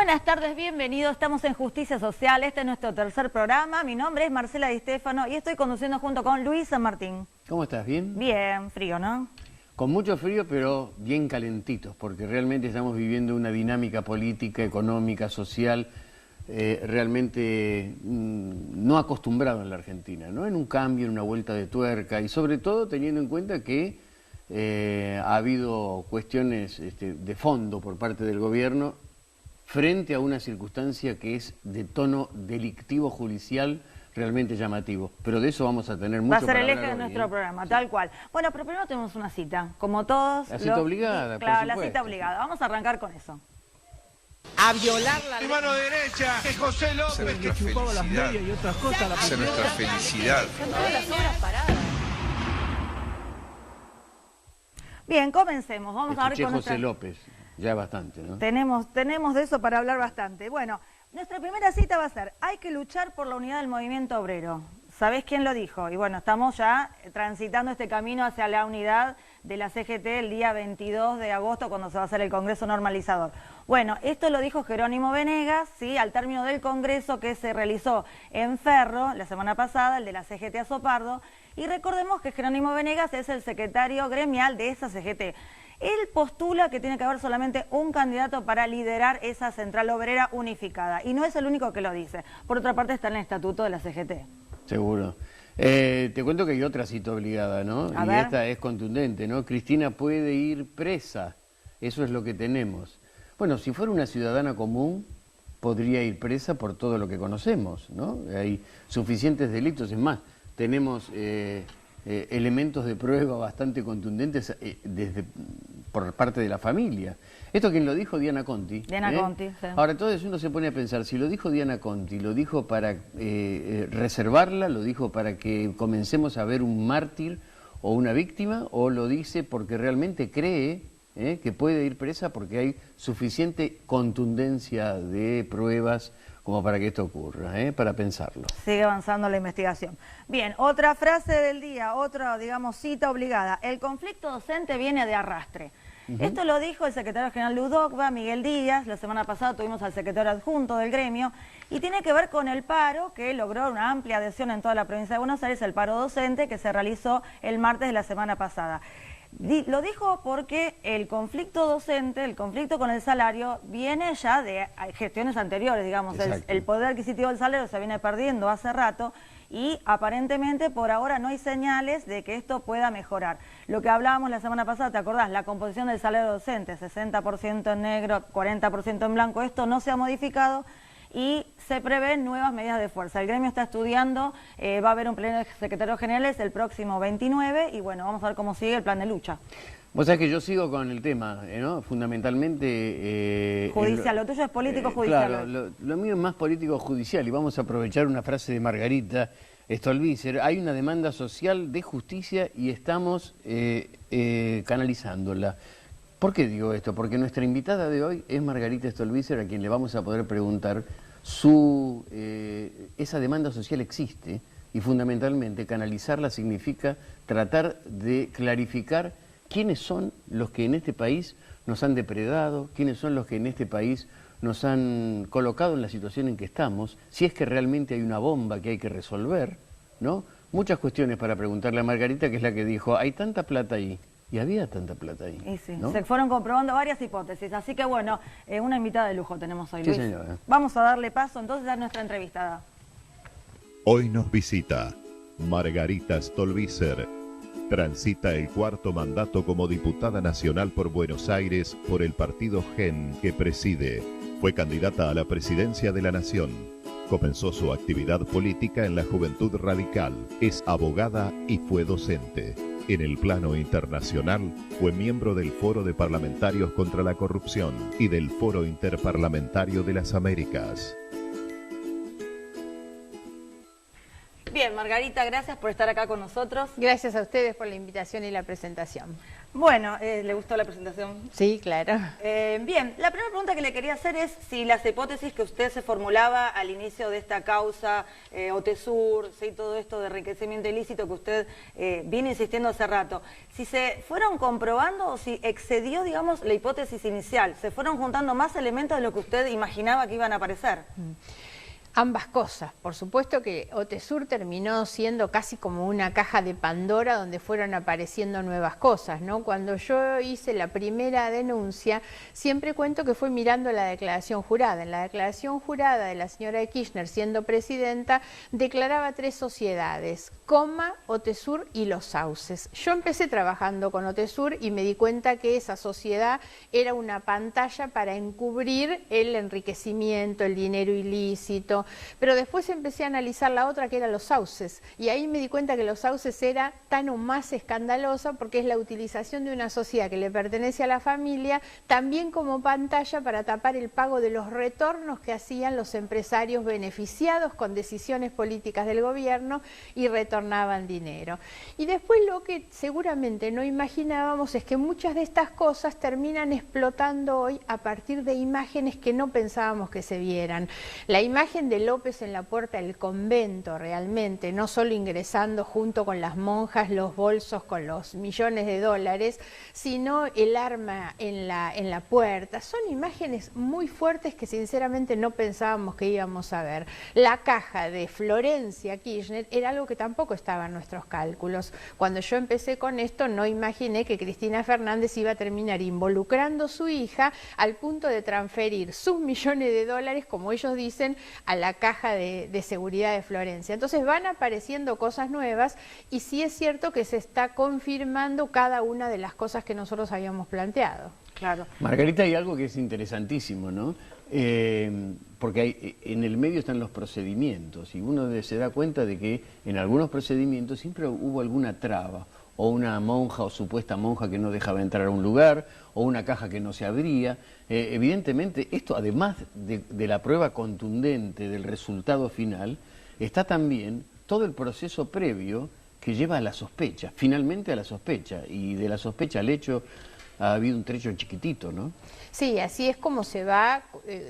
Buenas tardes, bienvenidos. Estamos en Justicia Social. Este es nuestro tercer programa. Mi nombre es Marcela Di Stefano y estoy conduciendo junto con Luis San Martín. ¿Cómo estás? ¿Bien? Bien, frío, ¿no? Con mucho frío, pero bien calentitos, porque realmente estamos viviendo una dinámica política, económica, social, realmente no acostumbrado en la Argentina, ¿no? En un cambio, en una vuelta de tuerca, y sobre todo teniendo en cuenta que ha habido cuestiones de fondo por parte del gobierno frente a una circunstancia que es de tono delictivo judicial realmente llamativo. Pero de eso vamos a tener mucho Va a ser para el hablar eje de hoy, nuestro programa, tal cual. Bueno, pero primero tenemos una cita, como todos. La cita obligada, Claro, por la supuesto. cita obligada. Vamos a arrancar con eso. A violar la Mi ley. mano derecha, que José López, que chupaba las medias y otras cosas. esa es nuestra felicidad. Bien, comencemos. Vamos a ver Escuché con José nuestra... López, ya bastante, ¿no? Tenemos de eso para hablar bastante. Bueno, nuestra primera cita va a ser, hay que luchar por la unidad del movimiento obrero. ¿Sabés quién lo dijo? Y bueno, estamos ya transitando este camino hacia la unidad de la CGT el día 22 de agosto, cuando se va a hacer el Congreso Normalizador. Bueno, esto lo dijo Jerónimo Venegas, ¿sí? Al término del Congreso que se realizó en Ferro la semana pasada, el de la CGT Azopardo, y recordemos que Jerónimo Venegas es el secretario gremial de esa CGT. Él postula que tiene que haber solamente un candidato para liderar esa central obrera unificada, y no es el único que lo dice. Por otra parte está en el estatuto de la CGT. Seguro. Te cuento que hay otra cita obligada, ¿no? A Y ver. esta es contundente, ¿no? Cristina puede ir presa, eso es lo que tenemos. Bueno, si fuera una ciudadana común, podría ir presa por todo lo que conocemos, ¿no? Hay suficientes delitos, es más, tenemos elementos de prueba bastante contundentes por parte de la familia. Esto quien lo dijo, Diana Conti. Diana Conti, sí. Ahora, entonces uno se pone a pensar, si lo dijo Diana Conti, lo dijo para reservarla, lo dijo para que comencemos a ver un mártir o una víctima, o lo dice porque realmente cree que puede ir presa porque hay suficiente contundencia de pruebas como para que esto ocurra, para pensarlo. Sigue avanzando la investigación. Bien, otra frase del día, otra, digamos, cita obligada. El conflicto docente viene de arrastre. Esto lo dijo el secretario general de UDOCBA, Miguel Díaz. La semana pasada tuvimos al secretario adjunto del gremio y tiene que ver con el paro que logró una amplia adhesión en toda la provincia de Buenos Aires, el paro docente que se realizó el martes de la semana pasada. Lo dijo porque el conflicto docente, el conflicto con el salario, viene ya de gestiones anteriores, digamos. El poder adquisitivo del salario se viene perdiendo hace rato y aparentemente por ahora no hay señales de que esto pueda mejorar. Lo que hablábamos la semana pasada, ¿te acordás? La composición del salario docente, 60% en negro, 40% en blanco, esto no se ha modificado y se prevén nuevas medidas de fuerza. El gremio está estudiando, va a haber un pleno de secretarios generales el próximo 29 y bueno, vamos a ver cómo sigue el plan de lucha. Vos sabés que yo sigo con el tema, ¿no? Fundamentalmente... Judicial, lo tuyo es político judicial. Claro, lo mío es más político judicial y vamos a aprovechar una frase de Margarita Stolbizer. Hay una demanda social de justicia y estamos canalizándola. ¿Por qué digo esto? Porque nuestra invitada de hoy es Margarita Stolbizer, a quien le vamos a poder preguntar esa demanda social existe y fundamentalmente canalizarla significa tratar de clarificar quiénes son los que en este país nos han depredado, quiénes son los que en este país nos han colocado en la situación en que estamos, si es que realmente hay una bomba que hay que resolver, ¿no? Muchas cuestiones para preguntarle a Margarita, que es la que dijo, hay tanta plata ahí. Y había tanta plata ahí. Y sí, ¿no? se fueron comprobando varias hipótesis. Así que bueno, una invitada de lujo tenemos hoy, Sí, Luis. señora. Vamos a darle paso entonces a nuestra entrevistada. Hoy nos visita Margarita Stolbizer. Transita el cuarto mandato como diputada nacional por Buenos Aires por el partido GEN que preside. Fue candidata a la presidencia de la Nación. Comenzó su actividad política en la Juventud Radical. Es abogada y fue docente. En el plano internacional, fue miembro del Foro de Parlamentarios contra la Corrupción y del Foro Interparlamentario de las Américas. Bien, Margarita, gracias por estar acá con nosotros. Gracias a ustedes por la invitación y la presentación. Bueno, ¿le gustó la presentación? Sí, claro. Bien, la primera pregunta que le quería hacer es si las hipótesis que usted se formulaba al inicio de esta causa, OTESUR, ¿sí? Todo esto de enriquecimiento ilícito que usted viene insistiendo hace rato, si se fueron comprobando o si excedió, digamos, la hipótesis inicial, se fueron juntando más elementos de lo que usted imaginaba que iban a aparecer. Ambas cosas. Por supuesto que OTESUR terminó siendo casi como una caja de Pandora donde fueron apareciendo nuevas cosas, ¿no? Cuando yo hice la primera denuncia, siempre cuento que fue mirando la declaración jurada. En la declaración jurada de la señora de Kirchner, siendo presidenta, declaraba 3 sociedades, OTESUR y Los Sauces. Yo empecé trabajando con OTESUR y me di cuenta que esa sociedad era una pantalla para encubrir el enriquecimiento, el dinero ilícito. Pero después empecé a analizar la otra, que era Los Sauces, y ahí me di cuenta que Los Sauces era tan o más escandalosa porque es la utilización de una sociedad que le pertenece a la familia también como pantalla para tapar el pago de los retornos que hacían los empresarios beneficiados con decisiones políticas del gobierno y retornaban dinero. Y después lo que seguramente no imaginábamos es que muchas de estas cosas terminan explotando hoy a partir de imágenes que no pensábamos que se vieran. La imagen de López en la puerta del convento realmente, no solo ingresando junto con las monjas los bolsos con los millones de dólares, sino el arma en la puerta. Son imágenes muy fuertes que sinceramente no pensábamos que íbamos a ver. La caja de Florencia Kirchner era algo que tampoco estaba en nuestros cálculos. Cuando yo empecé con esto no imaginé que Cristina Fernández iba a terminar involucrando a su hija al punto de transferir sus millones de dólares, como ellos dicen, a la caja de seguridad de Florencia. Entonces van apareciendo cosas nuevas y sí es cierto que se está confirmando cada una de las cosas que nosotros habíamos planteado. Claro. Margarita, hay algo que es interesantísimo, ¿no? Porque en el medio están los procedimientos y uno se da cuenta de que en algunos procedimientos siempre hubo alguna traba, o una monja o supuesta monja que no dejaba entrar a un lugar, o una caja que no se abría. Evidentemente, esto además de la prueba contundente del resultado final, está también todo el proceso previo que lleva a la sospecha, finalmente a la sospecha, y de la sospecha al hecho ha habido un trecho chiquitito, ¿no? Sí, así es como se va,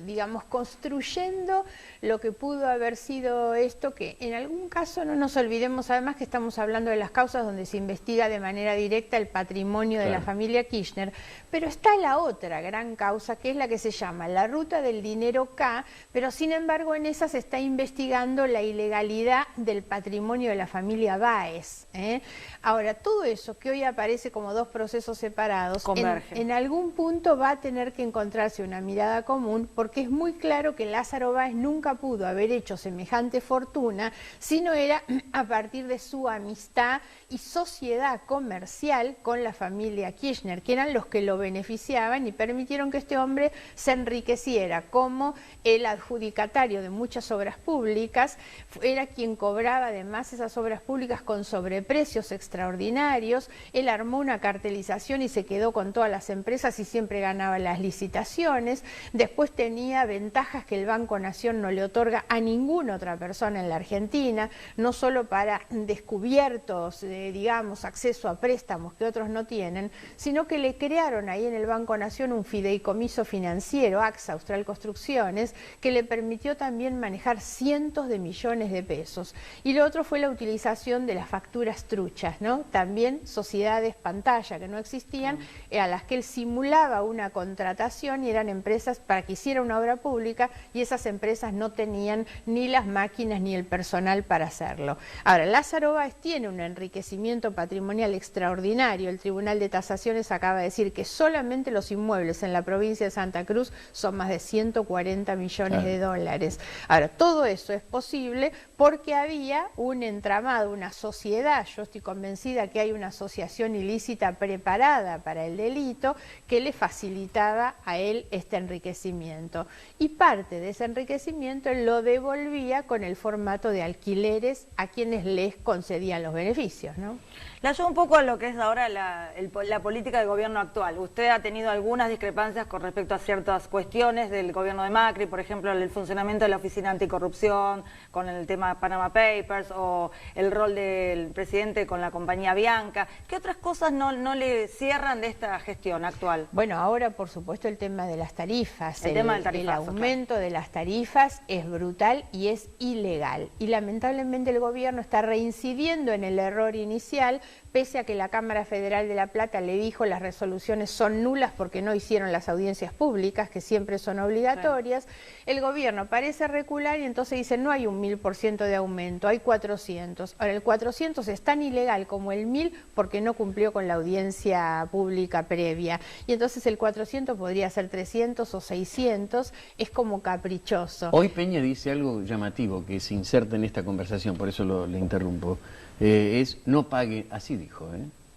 digamos, construyendo lo que pudo haber sido esto, que en algún caso no nos olvidemos, además que estamos hablando de las causas donde se investiga de manera directa el patrimonio de la familia Kirchner, pero está la otra gran causa, que es la que se llama la ruta del dinero K, pero sin embargo en esa se está investigando la ilegalidad del patrimonio de la familia Báez, ¿eh? Ahora, todo eso que hoy aparece como 2 procesos separados, en algún punto va a tener que encontrarse una mirada común, porque es muy claro que Lázaro Báez nunca pudo haber hecho semejante fortuna si no era a partir de su amistad y sociedad comercial con la familia Kirchner, que eran los que lo beneficiaban y permitieron que este hombre se enriqueciera como el adjudicatario de muchas obras públicas, era quien cobraba además esas obras públicas con sobreprecios extraordinarios. Él armó una cartelización y se quedó con todas las empresas y siempre ganaba las licitaciones. Después tenía ventajas que el Banco Nación no le otorga a ninguna otra persona en la Argentina, no solo para descubiertos, digamos, acceso a préstamos que otros no tienen, sino que le crearon ahí en el Banco Nación un fideicomiso financiero, AXA, Austral Construcciones, que le permitió también manejar cientos de millones de pesos. Y lo otro fue la utilización de las facturas truchas, ¿no? También sociedades pantalla que no existían, a las que él simulaba una contratación y eran empresas para que hiciera una obra pública y esas empresas no tenían ni las máquinas ni el personal para hacerlo. Ahora, Lázaro Báez tiene un enriquecimiento patrimonial extraordinario. El Tribunal de Tasaciones acaba de decir que solamente los inmuebles en la provincia de Santa Cruz son más de 140 millones de dólares. Ahora, todo eso es posible porque había un entramado, una sociedad. Yo estoy convencida que hay una asociación ilícita preparada para el delito que le facilitaba a él este enriquecimiento. Y parte de ese enriquecimiento él lo devolvía con el formato de alquileres a quienes les concedían los beneficios, ¿no? Le ayuda un poco a lo que es ahora la política del gobierno actual. Usted ha tenido algunas discrepancias con respecto a ciertas cuestiones del gobierno de Macri, por ejemplo, el funcionamiento de la Oficina Anticorrupción, con el tema Panama Papers, o el rol del presidente con la compañía Bianca. ¿Qué otras cosas no le cierran de esta gestión actual? Bueno, ahora por supuesto el tema de las tarifas. El tema del tarifazo, el aumento de las tarifas es brutal y es ilegal. Y lamentablemente el gobierno está reincidiendo en el error inicial, pese a que la Cámara Federal de La Plata le dijo las resoluciones son nulas porque no hicieron las audiencias públicas, que siempre son obligatorias. Sí. El gobierno parece recular y entonces dice no hay un 1000% de aumento, hay 400. Ahora el 400 es tan ilegal como el 1000 porque no cumplió con la audiencia pública previa. Y entonces el 400 podría ser 300 o 600, es como caprichoso. Hoy Peña dice algo llamativo que se inserta en esta conversación, por eso le interrumpo. Es no paguen, así dijo,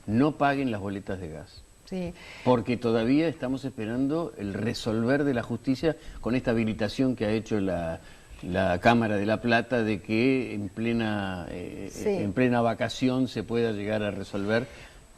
no paguen las boletas de gas. Sí. Porque todavía estamos esperando el resolver de la justicia con esta habilitación que ha hecho la Cámara de La Plata de que en plena vacación se pueda llegar a resolver.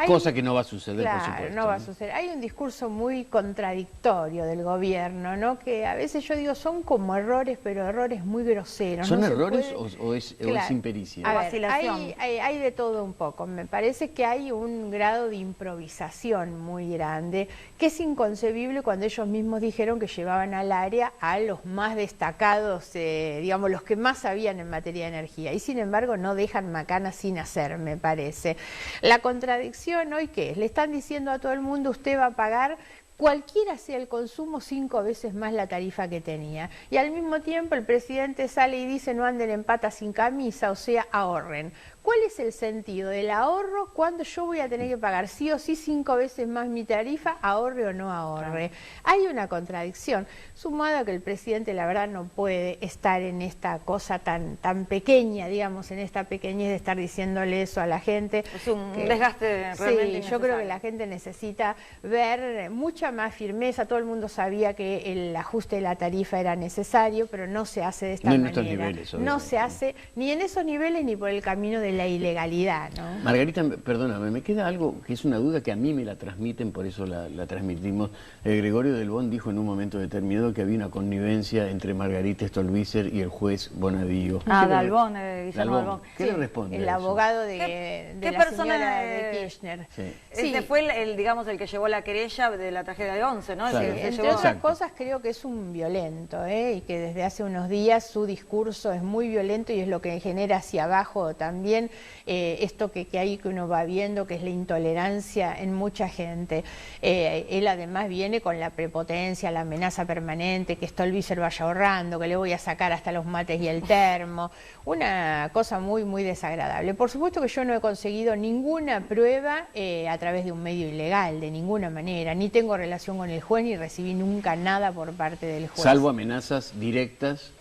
Cosa que no va a suceder, claro, por supuesto. No va a suceder. Hay un discurso muy contradictorio del gobierno, ¿no? Que a veces yo digo son como errores, pero errores muy groseros. ¿Son no errores puede... o es impericia? A ver, hay de todo un poco. Me parece que hay un grado de improvisación muy grande, que es inconcebible cuando ellos mismos dijeron que llevaban al área a los más destacados, digamos, los que más sabían en materia de energía. Y sin embargo no dejan macana sin hacer, me parece. La contradicción hoy, ¿qué es? Le están diciendo a todo el mundo, usted va a pagar cualquiera sea el consumo 5 veces más la tarifa que tenía. Y al mismo tiempo el presidente sale y dice no anden en patas sin camisa, o sea, ahorren. ¿Cuál es el sentido del ahorro cuando yo voy a tener que pagar sí o sí 5 veces más mi tarifa, ahorre o no ahorre? Claro. Hay una contradicción, sumado a que el presidente la verdad no puede estar en esta cosa tan pequeña, digamos, en esta pequeñez de estar diciéndole eso a la gente. Es un desgaste realmente Sí, yo creo que la gente necesita ver mucha más firmeza. Todo el mundo sabía que el ajuste de la tarifa era necesario, pero no se hace de esta manera. En estos niveles, no se hace ni en esos niveles ni por el camino de la ilegalidad, ¿no? Margarita, perdóname, me queda algo que es una duda que a mí me la transmiten, por eso la transmitimos. Gregorio Del Bon dijo en un momento determinado que había una connivencia entre Margarita Stolbizer y el juez Bonadío. Dalbón, Guillermo Dalbón. ¿Qué le responde? El abogado de la señora de Kirchner. Sí. Este fue digamos, el que llevó la querella de la tragedia de Once, ¿no? Claro. Entre otras cosas creo que es un violento, y que desde hace unos días su discurso es muy violento y es lo que genera hacia abajo también esto que hay que uno va viendo, que es la intolerancia en mucha gente. Él además viene con la prepotencia, la amenaza permanente, que Stolbizer vaya ahorrando, que le voy a sacar hasta los mates y el termo. Una cosa muy, muy desagradable. Por supuesto que yo no he conseguido ninguna prueba a través de un medio ilegal, de ninguna manera. Ni tengo relación con el juez, ni recibí nunca nada por parte del juez. Salvo amenazas directas.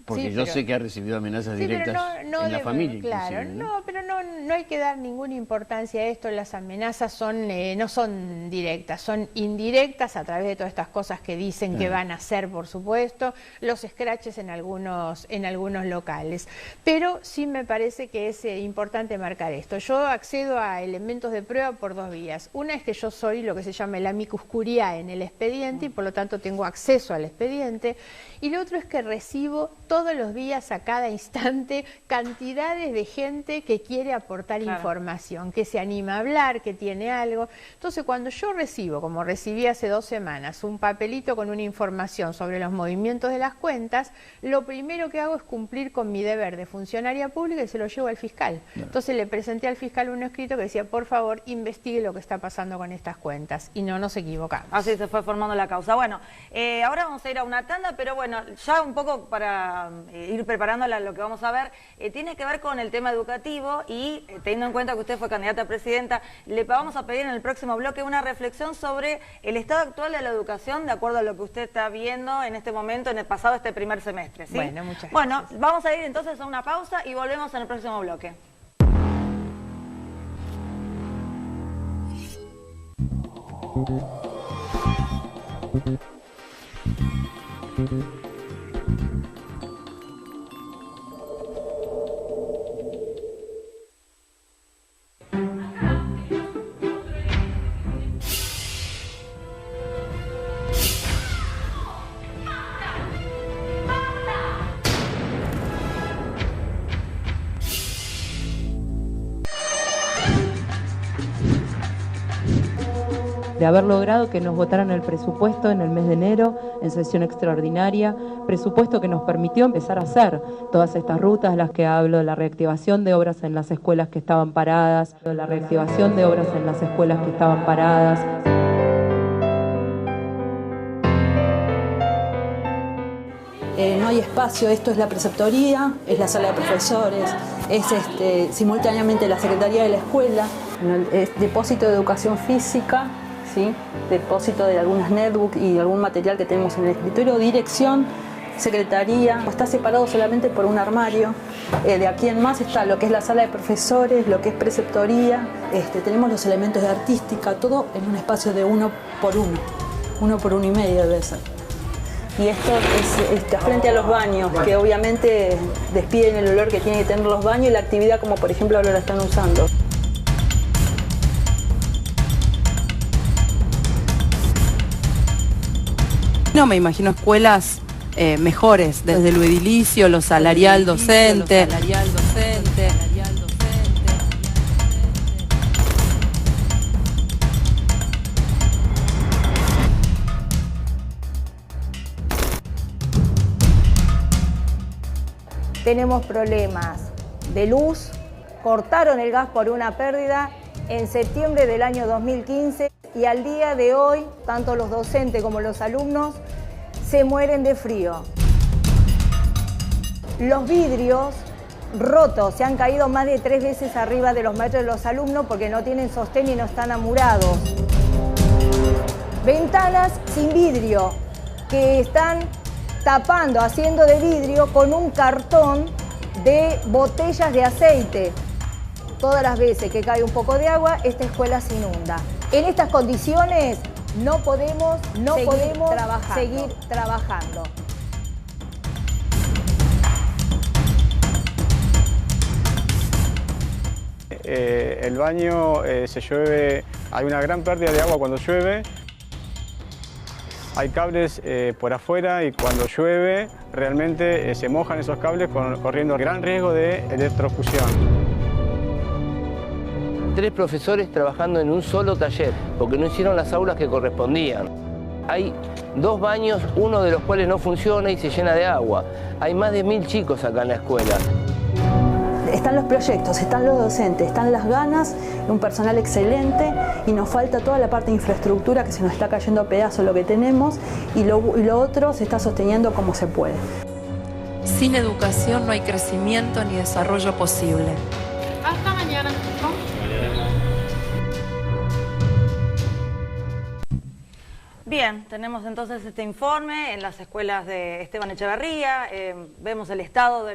Porque yo sé que ha recibido amenazas directas en la familia. Claro, pero no hay que dar ninguna importancia a esto. Las amenazas no son directas, son indirectas a través de todas estas cosas que dicen que van a hacer, por supuesto, los scratches en algunos locales. Pero sí me parece que es importante marcar esto. Yo accedo a elementos de prueba por dos vías. Una es que yo soy lo que se llama el amicus curiae en el expediente y por lo tanto tengo acceso al expediente. Y lo otro es que recibo todos los días, a cada instante, cantidades de gente que quiere aportar información, que se anima a hablar, que tiene algo. Entonces, cuando yo recibo, como recibí hace 2 semanas, un papelito con una información sobre los movimientos de las cuentas, lo primero que hago es cumplir con mi deber de funcionaria pública y se lo llevo al fiscal. Entonces, le presenté al fiscal un escrito que decía, por favor, investigue lo que está pasando con estas cuentas. Y no nos equivocamos. Así se fue formando la causa. Bueno, ahora vamos a ir a una tanda, pero bueno, ya un poco para ir preparándola a lo que vamos a ver, tiene que ver con el tema educativo y teniendo en cuenta que usted fue candidata a presidenta, le vamos a pedir en el próximo bloque una reflexión sobre el estado actual de la educación de acuerdo a lo que usted está viendo en este momento, en el pasado este primer semestre, ¿sí? Bueno, muchas gracias. Bueno, vamos a ir entonces a una pausa y volvemos en el próximo bloque. De haber logrado que nos votaran el presupuesto en el mes de enero, en sesión extraordinaria, presupuesto que nos permitió empezar a hacer todas estas rutas, de las que hablo, de la reactivación de obras en las escuelas que estaban paradas, de la reactivación de obras en las escuelas que estaban paradas. No hay espacio, esto es la preceptoría, es la sala de profesores, es simultáneamente la secretaría de la escuela, es depósito de educación física, ¿sí? Depósito de algunas netbooks y algún material que tenemos en el escritorio, dirección, secretaría, está separado solamente por un armario. De aquí en más está lo que es la sala de profesores, lo que es preceptoría, tenemos los elementos de artística, todo en un espacio de 1 por 1, 1 por 1,5 debe ser. Y esto es frente a los baños, que obviamente despiden el olor que tienen que tener los baños y la actividad como por ejemplo ahora la están usando. No, me imagino escuelas mejores, desde lo edilicio, lo salarial docente. Tenemos problemas de luz, cortaron el gas por una pérdida en septiembre del año 2015 y al día de hoy, tanto los docentes como los alumnos se mueren de frío. Los vidrios rotos se han caído más de 3 veces arriba de los maestros de los alumnos porque no tienen sostén y no están amurados. Ventanas sin vidrio que están tapando, haciendo de vidrio con un cartón de botellas de aceite. Todas las veces que cae un poco de agua, esta escuela se inunda. En estas condiciones no podemos seguir trabajando. El baño se llueve, hay una gran pérdida de agua cuando llueve. Hay cables por afuera y cuando llueve realmente se mojan esos cables corriendo gran riesgo de electrocución. 3 profesores trabajando en un solo taller porque no hicieron las aulas que correspondían. Hay 2 baños, uno de los cuales no funciona y se llena de agua. Hay más de 1000 chicos acá en la escuela. Están los proyectos, están los docentes, están las ganas, un personal excelente y nos falta toda la parte de infraestructura que se nos está cayendo a pedazos lo que tenemos y lo otro se está sosteniendo como se puede. Sin educación no hay crecimiento ni desarrollo posible. Hasta mañana. Bien, tenemos entonces este informe en las escuelas de Esteban Echeverría, vemos el estado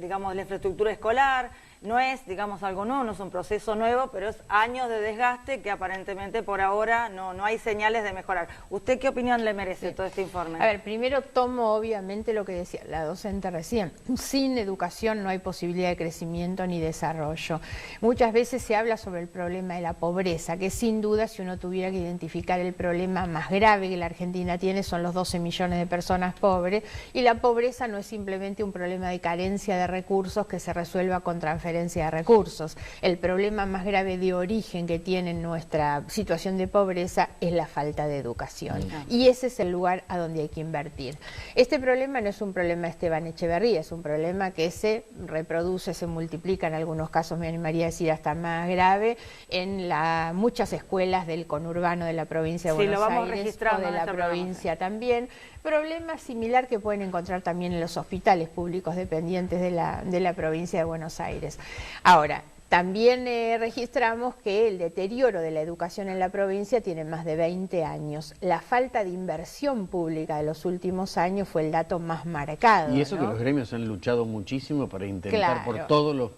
digamos, de la infraestructura escolar, no es, digamos, algo nuevo, no es un proceso nuevo, pero es años de desgaste que aparentemente por ahora no hay señales de mejorar. ¿Usted qué opinión le merece todo este informe? A ver, primero tomo obviamente lo que decía la docente recién. Sin educación no hay posibilidad de crecimiento ni desarrollo. Muchas veces se habla sobre el problema de la pobreza, que sin duda si uno tuviera que identificar el problema más grave que la Argentina tiene son los 12 millones de personas pobres y la pobreza no es simplemente un problema de carencia de recursos que se resuelva con transferencia de recursos. El problema más grave de origen que tiene nuestra situación de pobreza es la falta de educación. Y ese es el lugar a donde hay que invertir. Este problema no es un problema de Esteban Echeverría, es un problema que se reproduce, se multiplica, en algunos casos me animaría a decir hasta más grave, en muchas escuelas del conurbano de la provincia de Buenos Aires o de la provincia también. Problema similar que pueden encontrar también en los hospitales públicos dependientes de la provincia de Buenos Aires. Ahora, También registramos que el deterioro de la educación en la provincia tiene más de 20 años. La falta de inversión pública de los últimos años fue el dato más marcado. Y eso, ¿no? que los gremios han luchado muchísimo para intentar por todos los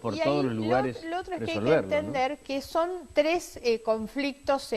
lugares lo otro es que hay resolverlo, que entender, ¿no?, que son tres conflictos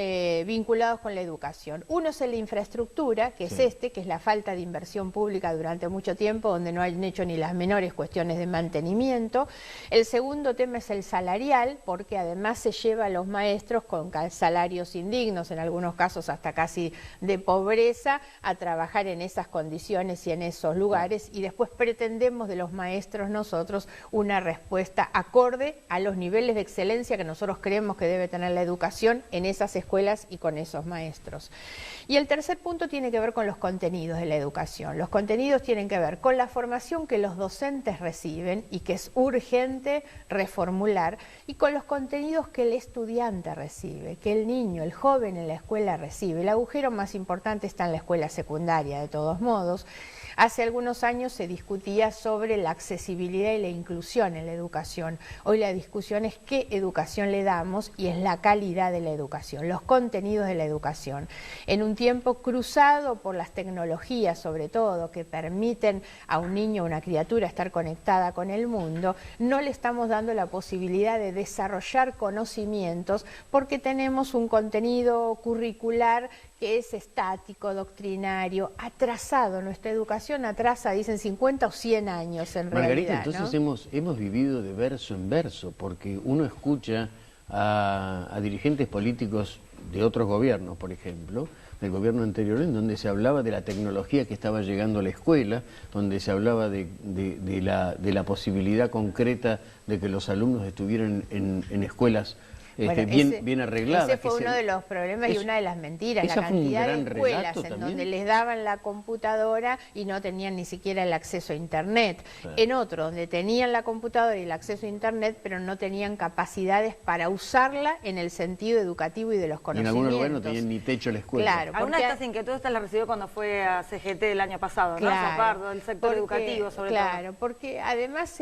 vinculados con la educación. Uno es el de infraestructura, que es que es la falta de inversión pública durante mucho tiempo, donde no han hecho ni las menores cuestiones de mantenimiento. El segundo tema es el salarial, porque además se lleva a los maestros con salarios indignos, en algunos casos hasta casi de pobreza, a trabajar en esas condiciones y en esos lugares, y después pretendemos de los maestros nosotros una respuesta acorde a los niveles de excelencia que nosotros creemos que debe tener la educación en esas escuelas y con esos maestros. Y el tercer punto tiene que ver con los contenidos de la educación. Los contenidos tienen que ver con la formación que los docentes reciben y que es urgente reformular, y con los contenidos que el estudiante recibe, que el niño, el joven en la escuela recibe. El agujero más importante está en la escuela secundaria, de todos modos. Hace algunos años se discutía sobre la accesibilidad y la inclusión en la educación. Hoy la discusión es qué educación le damos y es la calidad de la educación, los contenidos de la educación. En un tiempo cruzado por las tecnologías, sobre todo, que permiten a un niño o una criatura estar conectada con el mundo, no le estamos dando la posibilidad de desarrollar conocimientos porque tenemos un contenido curricular que es estático, doctrinario, atrasado. Nuestra educación atrasa, dicen 50 o 100 años en Margarita, realidad, entonces ¿no? hemos vivido de verso en verso, porque uno escucha a dirigentes políticos de otros gobiernos, por ejemplo, del gobierno anterior, en donde se hablaba de la tecnología que estaba llegando a la escuela, donde se hablaba de la posibilidad concreta de que los alumnos estuvieran en escuelas bien arregladas. Ese fue uno de los problemas y una de las mentiras, la cantidad de escuelas en donde les daban la computadora y no tenían ni siquiera el acceso a Internet. Claro. En otro, donde tenían la computadora y el acceso a Internet, pero no tenían capacidades para usarla en el sentido educativo y de los conocimientos. Y en algunos lugares no tenían ni techo a la escuela. Claro, alguna de estas inquietudes las recibió cuando fue a CGT el año pasado, ¿no? Claro, Zapardo, el sector educativo sobre todo. Claro, porque además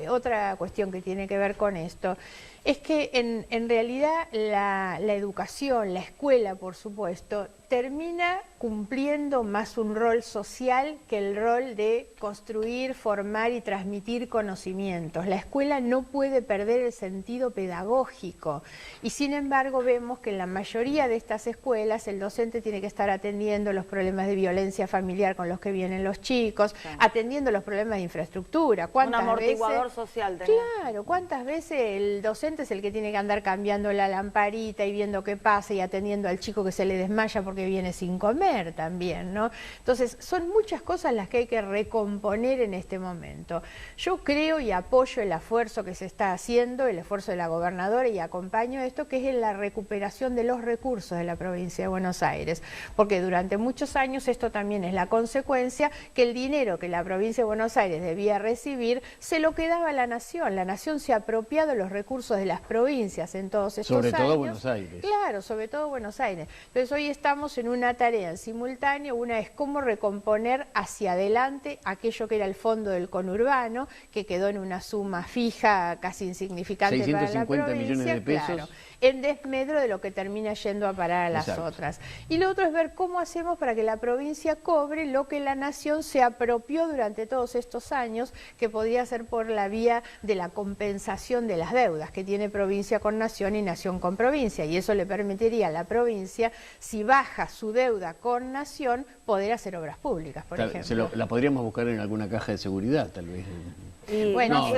otra cuestión que tiene que ver con esto es que en realidad la educación, la escuela, por supuesto, termina cumpliendo más un rol social que el rol de construir, formar y transmitir conocimientos. La escuela no puede perder el sentido pedagógico y sin embargo vemos que en la mayoría de estas escuelas el docente tiene que estar atendiendo los problemas de violencia familiar con los que vienen los chicos, atendiendo los problemas de infraestructura. Un amortiguador social. Claro, ¿cuántas veces el docente es el que tiene que andar cambiando la lamparita y viendo qué pasa y atendiendo al chico que se le desmaya porque viene sin comer también, ¿no? Entonces, son muchas cosas las que hay que recomponer en este momento. Yo creo y apoyo el esfuerzo que se está haciendo, el esfuerzo de la gobernadora, y acompaño esto, que es en la recuperación de los recursos de la provincia de Buenos Aires, porque durante muchos años esto también es la consecuencia, que el dinero que la provincia de Buenos Aires debía recibir se lo quedaba la nación se ha apropiado los recursos de las provincias en todos estos años. Sobre todo Buenos Aires. Claro, sobre todo Buenos Aires. Entonces hoy estamos en una tarea en simultáneo, una es cómo recomponer hacia adelante aquello que era el fondo del conurbano, que quedó en una suma fija casi insignificante para la provincia, 650 millones de pesos. claro, en desmedro de lo que termina yendo a parar a las otras. Y lo otro es ver cómo hacemos para que la provincia cobre lo que la nación se apropió durante todos estos años, que podía ser por la vía de la compensación de las deudas que tiene provincia con nación y nación con provincia, y eso le permitiría a la provincia, si baja su deuda con nación, poder hacer obras públicas, por ejemplo. La podríamos buscar en alguna caja de seguridad, tal vez. Bueno,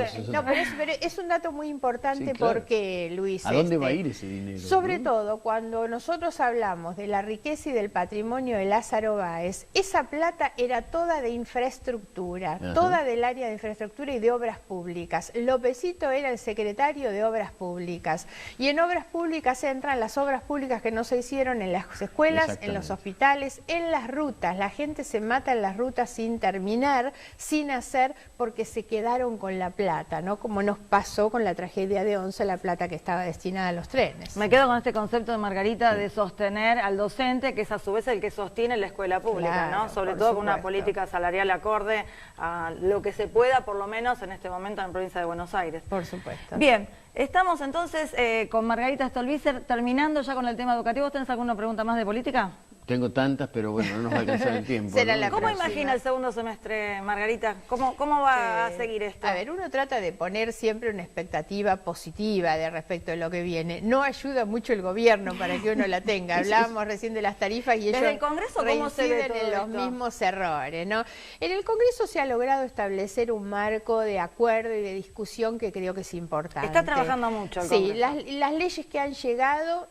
pero es un dato muy importante, claro, porque, Luis... ¿A dónde va a ir ese dinero? Sobre todo, cuando nosotros hablamos de la riqueza y del patrimonio de Lázaro Báez, esa plata era toda de infraestructura, toda del área de infraestructura y de obras públicas. Lópezito era el secretario de Obras Públicas, y en Obras Públicas entran las obras públicas que no se hicieron en las escuelas, en los hospitales, en las rutas. La gente se mata en las rutas sin terminar, sin hacer, porque se quedaron con la plata, ¿no? Como nos pasó con la tragedia de Once, la plata que estaba destinada a los trenes. ordenes. Me quedo con este concepto de Margarita de sostener al docente, que es a su vez el que sostiene la escuela pública, Claro, ¿no? Sobre por todo con una supuesto. política salarial acorde a lo que se pueda, por lo menos en este momento en la provincia de Buenos Aires. Por supuesto. Bien, estamos entonces con Margarita Stolbizer terminando ya con el tema educativo. ¿Tenés alguna pregunta más de política? Tengo tantas, pero bueno, no nos va a alcanzar el tiempo. Será ¿no? la ¿Cómo próxima. imagina el segundo semestre, Margarita? ¿Cómo va a seguir esto? A ver, uno trata de poner siempre una expectativa positiva de respecto a lo que viene. No ayuda mucho el gobierno para que uno la tenga. Hablábamos recién de las tarifas y Desde ellos el Congreso, ¿cómo se ve reinciden todo en los esto? mismos errores, ¿no? En el Congreso se ha logrado establecer un marco de acuerdo y de discusión que creo que es importante. Está trabajando mucho el Sí, Congreso. las leyes que han llegado,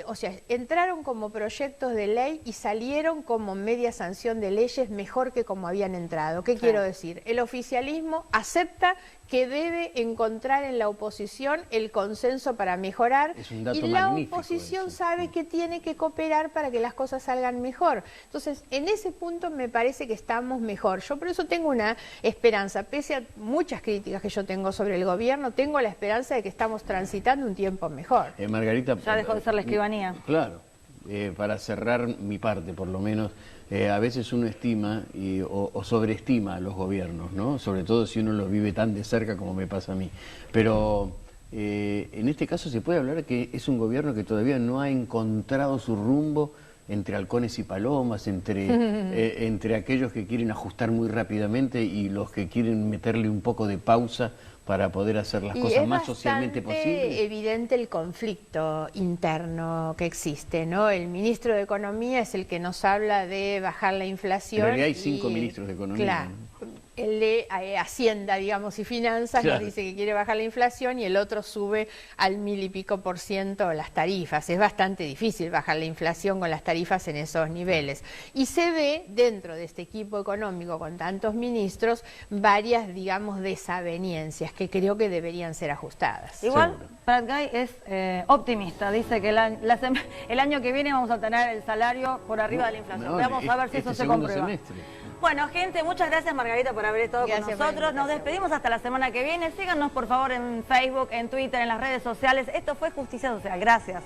o sea, entraron como proyectos de ley y salieron como media sanción de leyes mejor que como habían entrado. ¿Qué quiero decir? El oficialismo acepta que debe encontrar en la oposición el consenso para mejorar Es un dato y la magnífico oposición eso. sabe que tiene que cooperar para que las cosas salgan mejor. Entonces, en ese punto me parece que estamos mejor. Yo por eso tengo una esperanza, pese a muchas críticas que yo tengo sobre el gobierno, tengo la esperanza de que estamos transitando un tiempo mejor. Margarita... Ya dejó de ser la escribanía. Claro, para cerrar mi parte por lo menos, a veces uno estima o sobreestima a los gobiernos, ¿no? Sobre todo si uno los vive tan de cerca como me pasa a mí. Pero en este caso se puede hablar que es un gobierno que todavía no ha encontrado su rumbo entre halcones y palomas, entre aquellos que quieren ajustar muy rápidamente y los que quieren meterle un poco de pausa para poder hacer las cosas más socialmente posibles. Es evidente el conflicto interno que existe, ¿no? El ministro de Economía es el que nos habla de bajar la inflación. En realidad hay 5 ministros de Economía. Claro. ¿no? El de Hacienda, digamos, y Finanzas Claro. nos dice que quiere bajar la inflación y el otro sube al 1000 y pico % las tarifas. Es bastante difícil bajar la inflación con las tarifas en esos niveles. Y se ve dentro de este equipo económico con tantos ministros varias, digamos, desavenencias que creo que deberían ser ajustadas. Igual, Prat Guy es optimista. Dice que el año que viene vamos a tener el salario por arriba de la inflación. Vamos a ver si eso se comprueba. Bueno, gente, muchas gracias, Margarita, por haber estado con nosotros. Nos despedimos hasta la semana que viene. Síganos, por favor, en Facebook, en Twitter, en las redes sociales. Esto fue Justicia Social. Gracias.